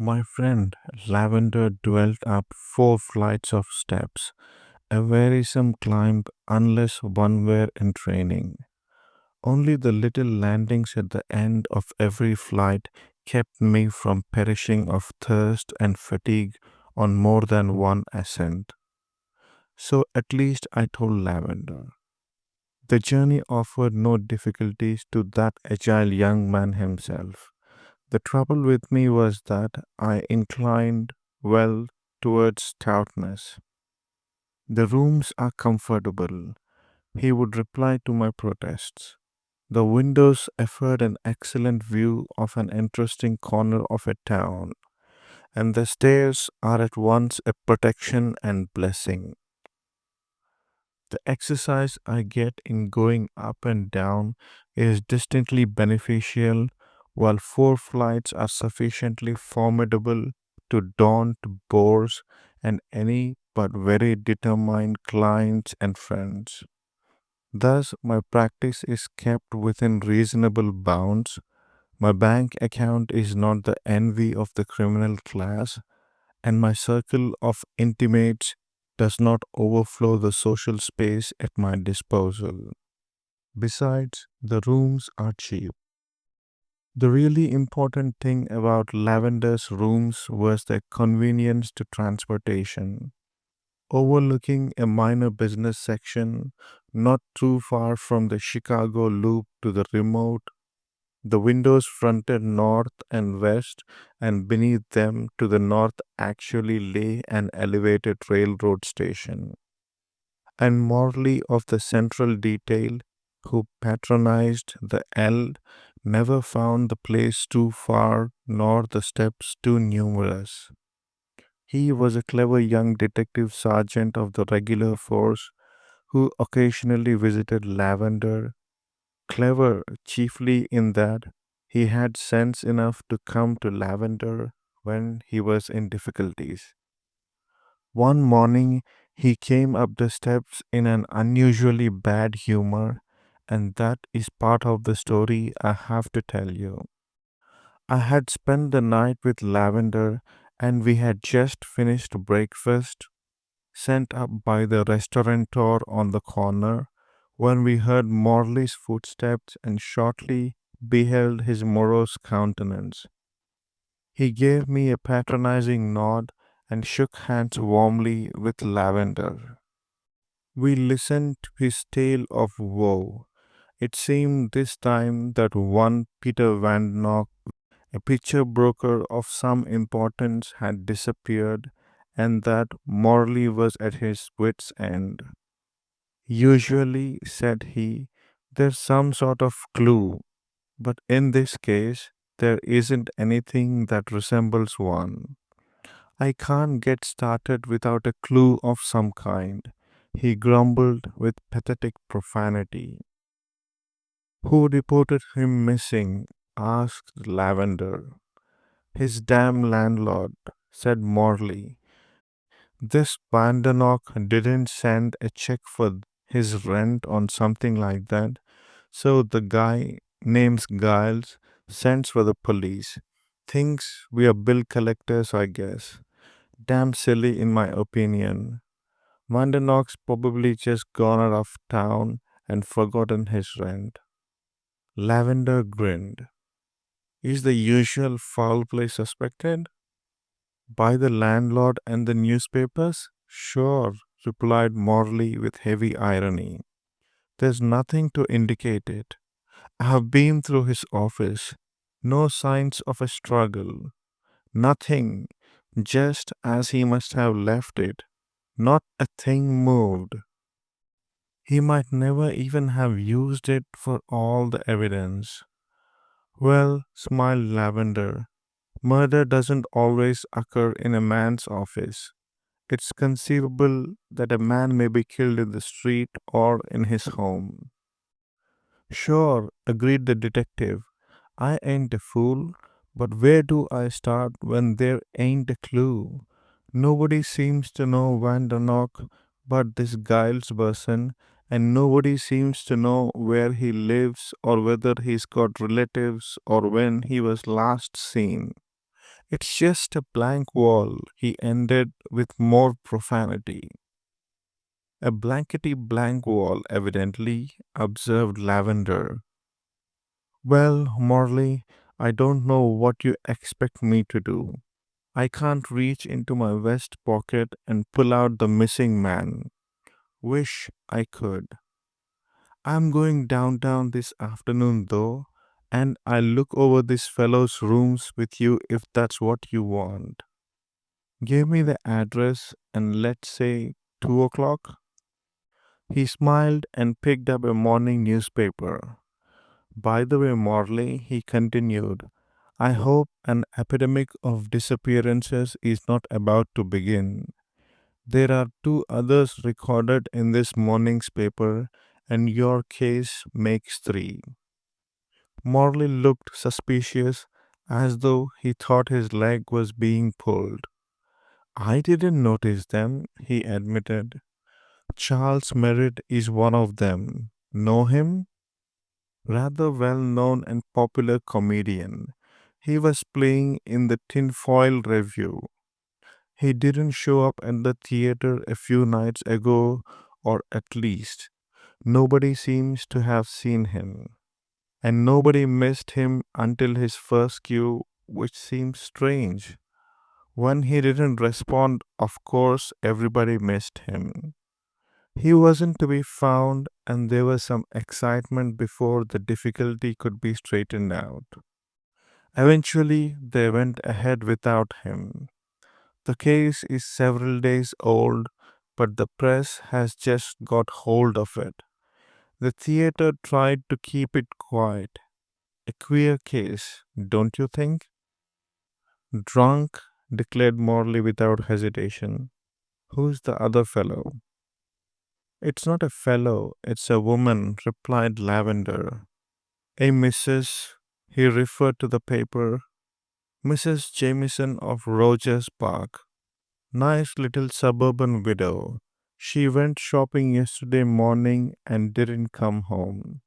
My friend Lavender dwelt up 4 flights of steps, a wearisome climb unless one were in training. Only the little landings at the end of every flight kept me from perishing of thirst and fatigue on more than one ascent. So at least I told Lavender. The journey offered no difficulties to that agile young man himself. The trouble with me was that I inclined well towards stoutness. The rooms are comfortable, he would reply to my protests. The windows afford an excellent view of an interesting corner of a town, and the stairs are at once a protection and blessing. The exercise I get in going up and down is distinctly beneficial, while 4 flights are sufficiently formidable to daunt bores and any but very determined clients and friends. Thus, my practice is kept within reasonable bounds. My bank account is not the envy of the criminal class, and my circle of intimates does not overflow the social space at my disposal. Besides, the rooms are cheap. The really important thing about Lavender's rooms was their convenience to transportation. Overlooking a minor business section, not too far from the Chicago Loop to the remote, the windows fronted north and west, and beneath them to the north actually lay an elevated railroad station. And Morley of the central detail, who patronized the L, never found the place too far nor the steps too numerous. He was a clever young detective sergeant of the regular force who occasionally visited Lavender, clever chiefly in that he had sense enough to come to Lavender when he was in difficulties. One morning he came up the steps in an unusually bad humor, and that is part of the story I have to tell you. I had spent the night with Lavender, and we had just finished breakfast sent up by the restaurateur on the corner, when we heard Morley's footsteps and shortly beheld his morose countenance. He gave me a patronizing nod and shook hands warmly with Lavender. We listened to his tale of woe. It seemed this time that one Peter Van Nock, a picture broker of some importance, had disappeared, and that Morley was at his wits' end. Usually, said he, there's some sort of clue, but in this case, there isn't anything that resembles one. I can't get started without a clue of some kind, he grumbled with pathetic profanity. Who reported him missing? Asked Lavender. His damn landlord, said Morley. This Vandernock didn't send a check for his rent on something like that, so the guy names Giles sends for the police. Thinks we are bill collectors, I guess. Damn silly in my opinion. Vandernock's probably just gone out of town and forgotten his rent. Lavender grinned. Is the usual foul play suspected? By the landlord and the newspapers? Sure, replied Morley with heavy irony. There's nothing to indicate it. I have been through his office. No signs of a struggle. Nothing. Just as he must have left it. Not a thing moved. He might never even have used it for all the evidence. Well, smiled Lavender, murder doesn't always occur in a man's office. It's conceivable that a man may be killed in the street or in his home. Sure, agreed the detective. I ain't a fool, but where do I start when there ain't a clue? Nobody seems to know Vandernock but this Giles person, and nobody seems to know where he lives or whether he's got relatives or when he was last seen. It's just a blank wall, he ended with more profanity. A blankety blank wall, evidently, observed Lavender. Well, Morley, I don't know what you expect me to do. I can't reach into my vest pocket and pull out the missing man. Wish I could. I'm going downtown this afternoon, though, and I'll look over this fellow's rooms with you if that's what you want. Give me the address and let's say 2 o'clock. He smiled and picked up a morning newspaper. By the way, Morley, he continued, I hope an epidemic of disappearances is not about to begin. There are two others recorded in this morning's paper, and your case makes three. Morley looked suspicious, as though he thought his leg was being pulled. I didn't notice them, he admitted. Charles Merritt is one of them. Know him? Rather well known and popular comedian. He was playing in the Tinfoil Review. He didn't show up at the theater a few nights ago, or at least nobody seems to have seen him. And nobody missed him until his first cue, which seems strange. When he didn't respond, of course, everybody missed him. He wasn't to be found, and there was some excitement before the difficulty could be straightened out. Eventually, they went ahead without him. The case is several days old, but the press has just got hold of it. The theater tried to keep it quiet. A queer case, don't you think? Drunk, declared Morley without hesitation. Who's the other fellow? It's not a fellow, it's a woman, replied Lavender. A Mrs. He referred to the paper. Mrs. Jamieson of Rogers Park. Nice little suburban widow. She went shopping yesterday morning and didn't come home.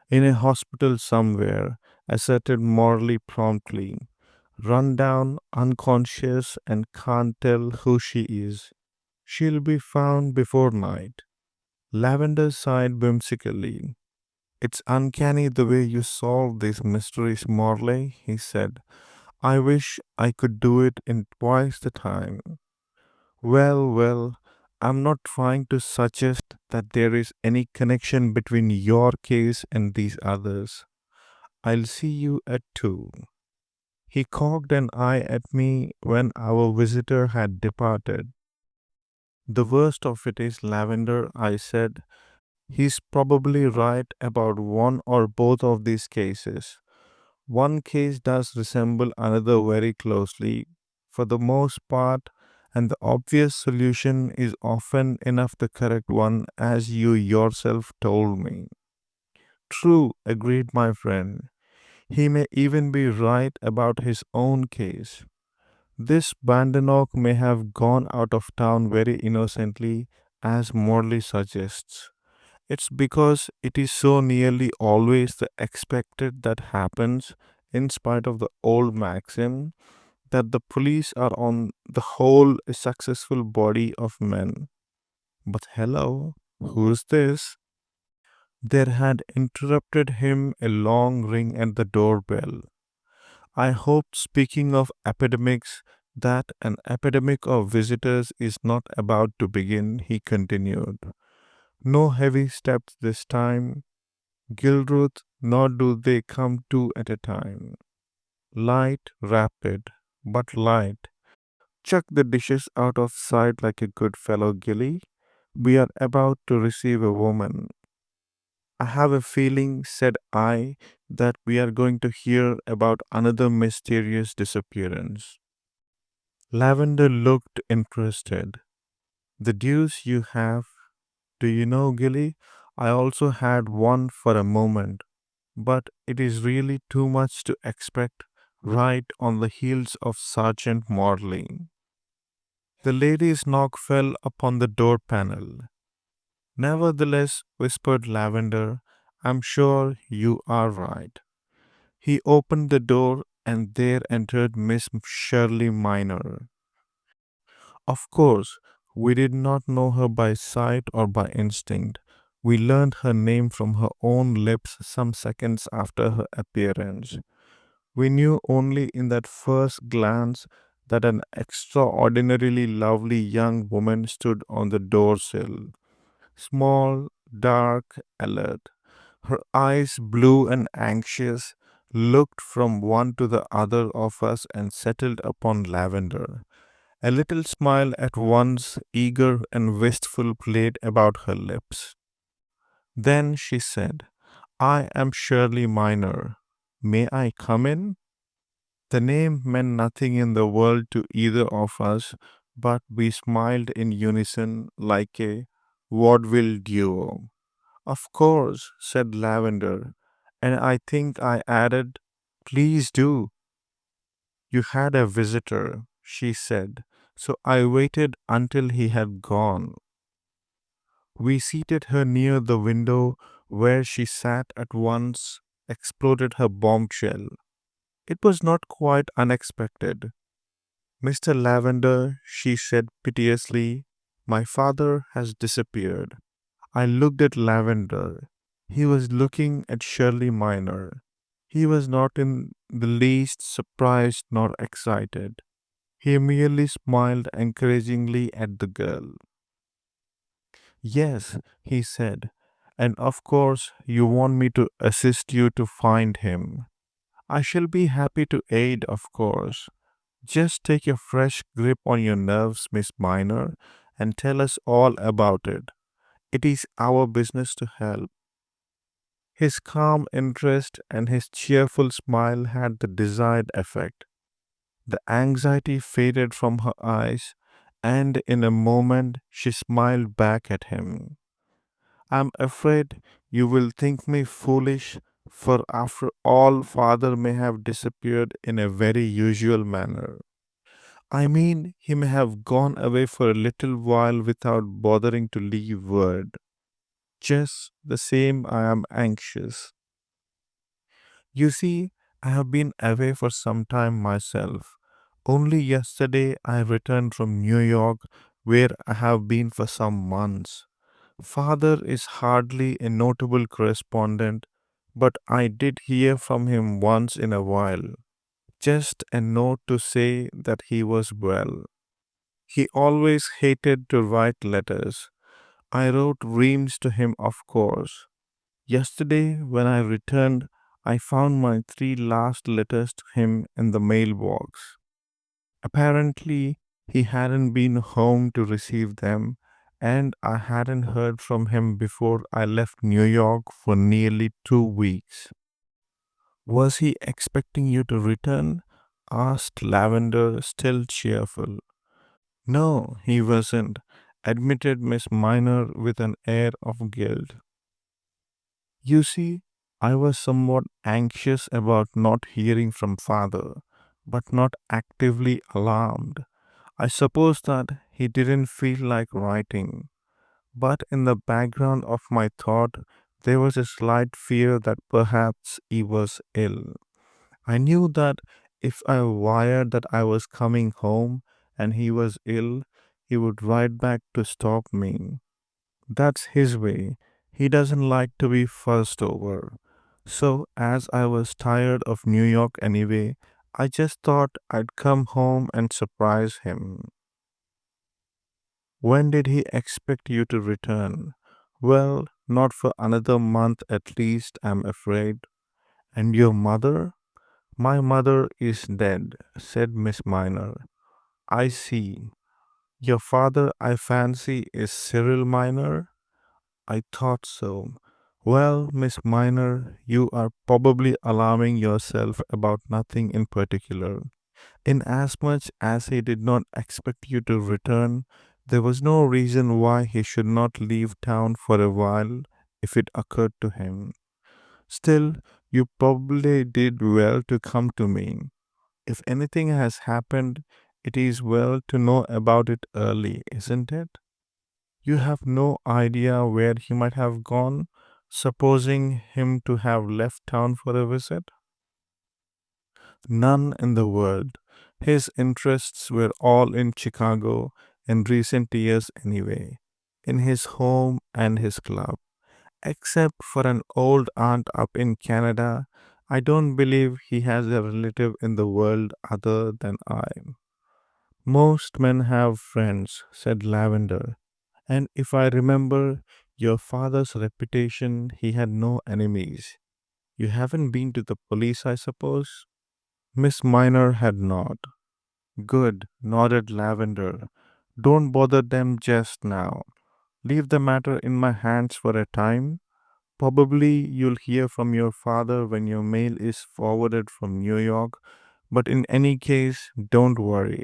In a hospital somewhere, asserted Morley promptly. Run down, unconscious, and can't tell who she is. She'll be found before night. Lavender sighed whimsically. It's uncanny the way you solve these mysteries, Morley, he said. I wish I could do it in twice the time. Well, I'm not trying to suggest that there is any connection between your case and these others. I'll see you at 2. He cocked an eye at me when our visitor had departed. The worst of it is, Lavender, I said, he's probably right about one or both of these cases. One case does resemble another very closely, for the most part, and the obvious solution is often enough the correct one, as you yourself told me. True, agreed my friend. He may even be right about his own case. This Bandanock may have gone out of town very innocently, as Morley suggests. It's because it is so nearly always the expected that happens, in spite of the old maxim that the police are on the whole a successful body of men. But hello, who's this? There had interrupted him a long ring at the doorbell. I hope, speaking of epidemics, that an epidemic of visitors is not about to begin, he continued. No heavy steps this time, Gilruth, nor do they come two at a time. Light, rapid, but light. Chuck the dishes out of sight like a good fellow, Gilly. We are about to receive a woman. I have a feeling, said I, that we are going to hear about another mysterious disappearance. Lavender looked interested. The deuce you have. Do you know, Gilly? I also had one for a moment, but it is really too much to expect right on the heels of Sergeant Morley. The lady's knock fell upon the door panel. Nevertheless, whispered Lavender, I'm sure you are right. He opened the door and there entered Miss Shirley Minor. Of course, we did not know her by sight or by instinct. We learned her name from her own lips some seconds after her appearance. We knew only in that first glance that an extraordinarily lovely young woman stood on the door sill. Small, dark, alert. Her eyes, blue and anxious, looked from one to the other of us and settled upon Lavender. A little smile at once eager and wistful played about her lips. Then she said, I am Shirley Minor. May I come in? The name meant nothing in the world to either of us, but we smiled in unison like a vaudeville duo. Of course, said Lavender, and I think I added, Please do. You had a visitor, she said, so I waited until he had gone. We seated her near the window where she sat at once, exploded her bombshell. It was not quite unexpected. Mr. Lavender, she said piteously, my father has disappeared. I looked at Lavender. He was looking at Shirley Minor. He was not in the least surprised nor excited. He merely smiled encouragingly at the girl. Yes, he said, and of course you want me to assist you to find him. I shall be happy to aid, of course. Just take a fresh grip on your nerves, Miss Minor, and tell us all about it. It is our business to help. His calm interest and his cheerful smile had the desired effect. The anxiety faded from her eyes, and in a moment she smiled back at him. I'm afraid you will think me foolish, for after all, father may have disappeared in a very usual manner. I mean, he may have gone away for a little while without bothering to leave word. Just the same, I am anxious. You see, I have been away for some time myself. Only yesterday I returned from New York, where I have been for some months. Father is hardly a notable correspondent, but I did hear from him once in a while. Just a note to say that he was well. He always hated to write letters. I wrote reams to him, of course. Yesterday, when I returned, I found my three last letters to him in the mailbox. Apparently, he hadn't been home to receive them, and I hadn't heard from him before I left New York for nearly 2 weeks. Was he expecting you to return? Asked Lavender, still cheerful. No, he wasn't, admitted Miss Minor with an air of guilt. You see, I was somewhat anxious about not hearing from father, but not actively alarmed. I suppose that he didn't feel like writing, but in the background of my thought, there was a slight fear that perhaps he was ill. I knew that if I wired that I was coming home and he was ill, he would write back to stop me. That's his way. He doesn't like to be fussed over. So, as I was tired of New York anyway, I just thought I'd come home and surprise him. When did he expect you to return? Well, not for another month at least, I'm afraid. And your mother? My mother is dead, said Miss Minor. I see. Your father, I fancy, is Cyril Minor? I thought so. Well, Miss Minor, you are probably alarming yourself about nothing in particular. Inasmuch as he did not expect you to return, there was no reason why he should not leave town for a while if it occurred to him. Still, you probably did well to come to me. If anything has happened, it is well to know about it early, isn't it? You have no idea where he might have gone, supposing him to have left town for a visit? None in the world. His interests were all in Chicago in recent years anyway, in his home and his club. Except for an old aunt up in Canada, I don't believe he has a relative in the world other than I. Most men have friends, said Lavender, and if I remember your father's reputation, he had no enemies. You haven't been to the police, I suppose? Miss Minor had not. Good, nodded Lavender. Don't bother them just now. Leave the matter in my hands for a time. Probably you'll hear from your father when your mail is forwarded from New York, but in any case, don't worry.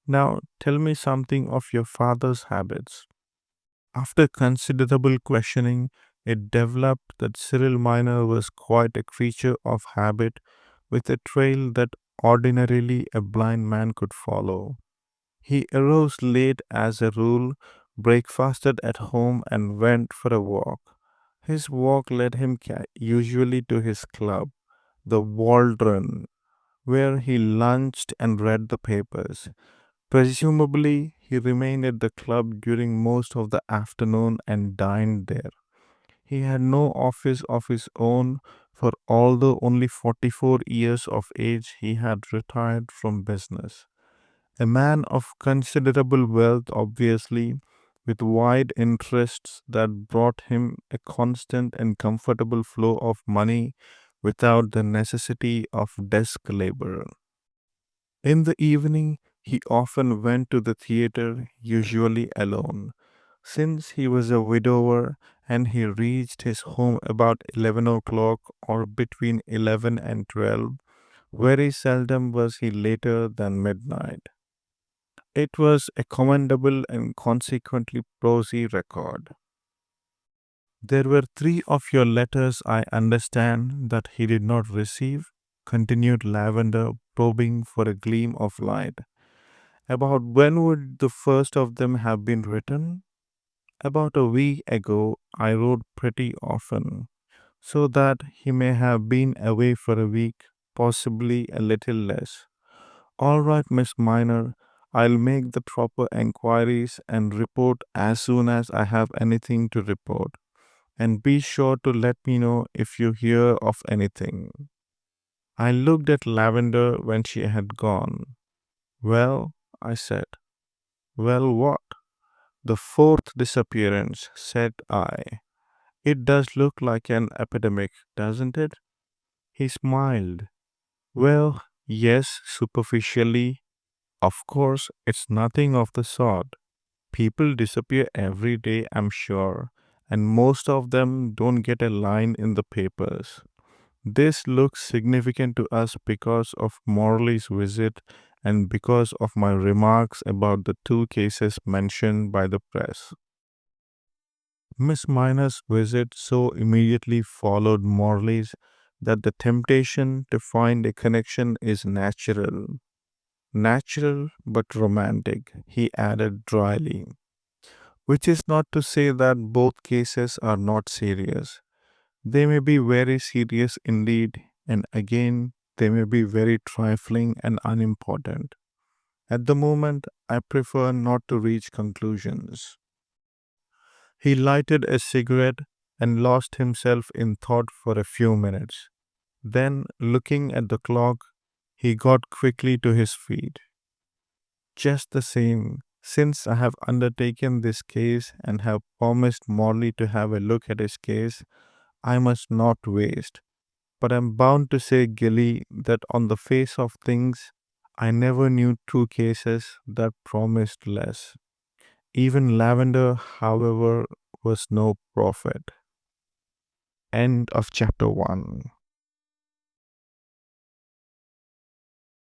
Now, tell me something of your father's habits. After considerable questioning, it developed that Cyril Minor was quite a creature of habit with a trail that ordinarily a blind man could follow. He arose late as a rule, breakfasted at home, and went for a walk. His walk led him usually to his club, the Waldron, where he lunched and read the papers. Presumably, he remained at the club during most of the afternoon and dined there. He had no office of his own, for although only 44 years of age, he had retired from business. A man of considerable wealth, obviously, with wide interests that brought him a constant and comfortable flow of money without the necessity of desk labor. In the evening, he often went to the theater, usually alone. Since he was a widower and he reached his home about 11 o'clock or between 11 and 12, very seldom was he later than midnight. It was a commendable and consequently prosy record. There were three of your letters, I understand, that he did not receive, continued Lavender, probing for a gleam of light. About when would the first of them have been written? About a week ago, I wrote pretty often, so that he may have been away for a week, possibly a little less. All right, Miss Minor, I'll make the proper enquiries and report as soon as I have anything to report. And be sure to let me know if you hear of anything. I looked at Lavender when she had gone. Well, I said. Well, what? The fourth disappearance, said I. It does look like an epidemic, doesn't it? He smiled. Well, yes, superficially. Of course, it's nothing of the sort. People disappear every day, I'm sure, and most of them don't get a line in the papers. This looks significant to us because of Morley's visit and because of my remarks about the two cases mentioned by the press. Miss Minor's visit so immediately followed Morley's that the temptation to find a connection is natural. Natural but romantic, he added dryly. Which is not to say that both cases are not serious. They may be very serious indeed, and again, they may be very trifling and unimportant. At the moment, I prefer not to reach conclusions. He lighted a cigarette and lost himself in thought for a few minutes. Then, looking at the clock, he got quickly to his feet. Just the same, since I have undertaken this case and have promised Morley to have a look at his case, I must not waste. But I'm bound to say, Gilly, that on the face of things, I never knew two cases that promised less. Even Lavender, however, was no prophet. End of chapter 1.